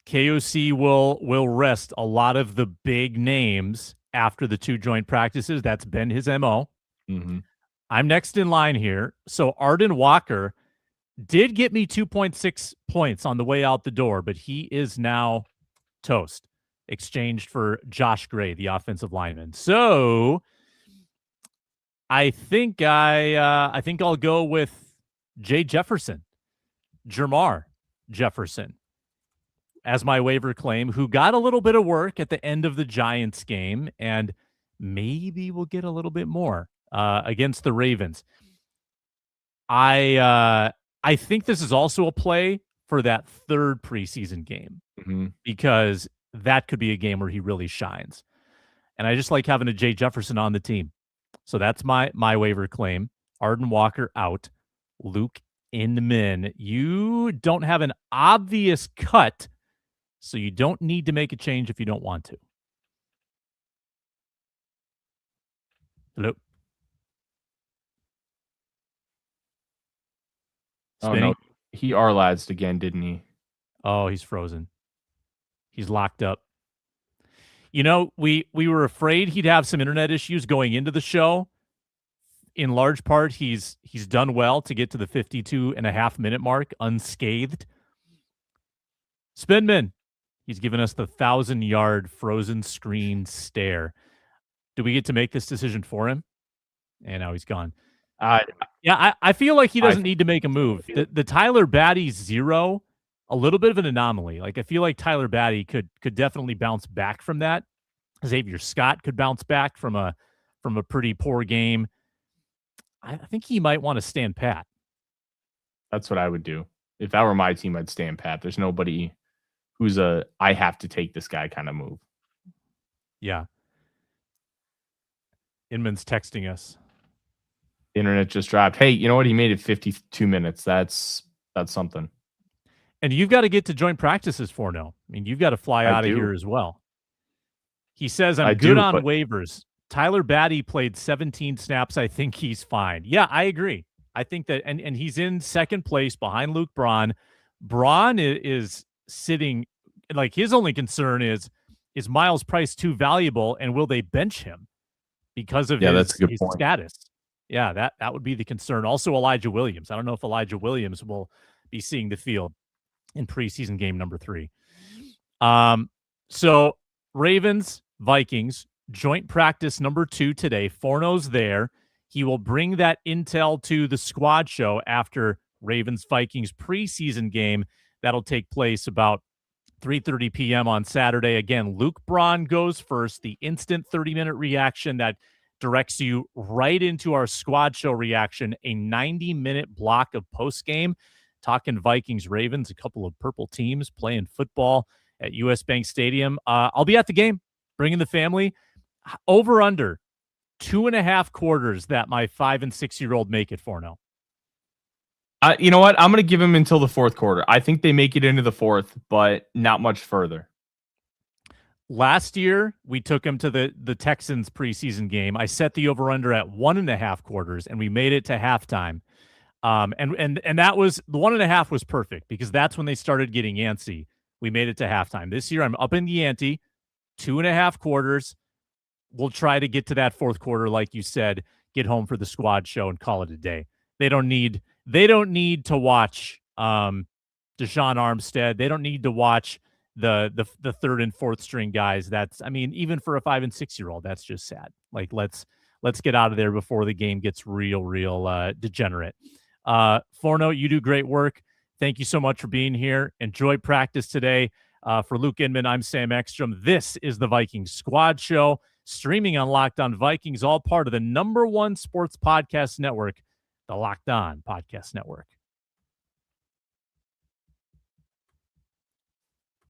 KOC will rest a lot of the big names after the 2 joint practices. That's been his MO. Mm-hmm. I'm next in line here. So Arden Walker did get me 2.6 points on the way out the door, but he is now toast, exchanged for Josh Gray, the offensive lineman. So I think I'll go with Jermar Jefferson, as my waiver claim, who got a little bit of work at the end of the Giants game, and maybe we'll get a little bit more against the Ravens. I think this is also a play for that 3rd preseason game, because that could be a game where he really shines. And I just like having a Jay Jefferson on the team. So that's my waiver claim. Arden Walker out. Luke Inman. You don't have an obvious cut, so you don't need to make a change if you don't want to. Hello? Spinning? Oh, no. He R-ladsed again, didn't he? Oh, he's frozen. He's locked up. You know, we were afraid he'd have some internet issues going into the show. In large part, he's done well to get to the 52.5-minute mark unscathed. Spinman, he's given us the 1,000-yard frozen screen stare. Do we get to make this decision for him? And now he's gone. Yeah, I feel like he doesn't need to make a move. The Tyler Batty 0, a little bit of an anomaly. Like, I feel like Tyler Batty could definitely bounce back from that. Xavier Scott could bounce back from a pretty poor game. I think he might want to stand pat. That's what I would do. If that were my team, I'd stand pat. There's nobody who's I have to take this guy kind of move. Yeah. Inman's texting us. Internet just dropped. Hey, you know what? He made it 52 minutes. That's something. And you've got to get to joint practices for now. I mean, you've got to fly out of here as well. He says, I'm good on waivers. Tyler Batty played 17 snaps. I think he's fine. Yeah, I agree. I think that, and he's in second place behind Luke Braun. Braun is sitting, like, his only concern is Miles Price too valuable, and will they bench him because of his status? Yeah, that would be the concern. Also, Elijah Williams. I don't know if Elijah Williams will be seeing the field in preseason game number 3. So Ravens, Vikings, joint practice number 2 today. Forno's there. He will bring that intel to the squad show after Ravens Vikings preseason game. That'll take place about 3:30 p.m. on Saturday. Again, Luke Braun goes first. The instant 30-minute reaction that directs you right into our squad show reaction, a 90-minute block of post-game, talking Vikings, Ravens, a couple of purple teams playing football at US Bank Stadium. I'll be at the game, bringing the family. Over under 2.5 quarters that my 5- and 6-year-old make it for now. You know what? I'm going to give him until the 4th quarter. I think they make it into the 4th, but not much further. Last year, we took him to the Texans preseason game. I set the over-under at 1.5 quarters, and we made it to halftime. And that was the 1.5 was perfect because that's when they started getting antsy. We made it to halftime. This year, I'm up in the ante, 2.5 quarters. We'll try to get to that fourth quarter, like you said, get home for the squad show and call it a day. They don't need to watch Deshaun Armstead. They don't need to watch the third and fourth string guys. Even for a 5 and 6 year old, that's just sad. Like let's get out of there before the game gets real degenerate. Forno, you do great work. Thank you so much for being here. Enjoy practice today. For Luke Inman, I'm Sam Ekstrom. This is the Vikings Squad Show, streaming on Locked On Vikings, all part of the #1 sports podcast network, the Locked On Podcast Network.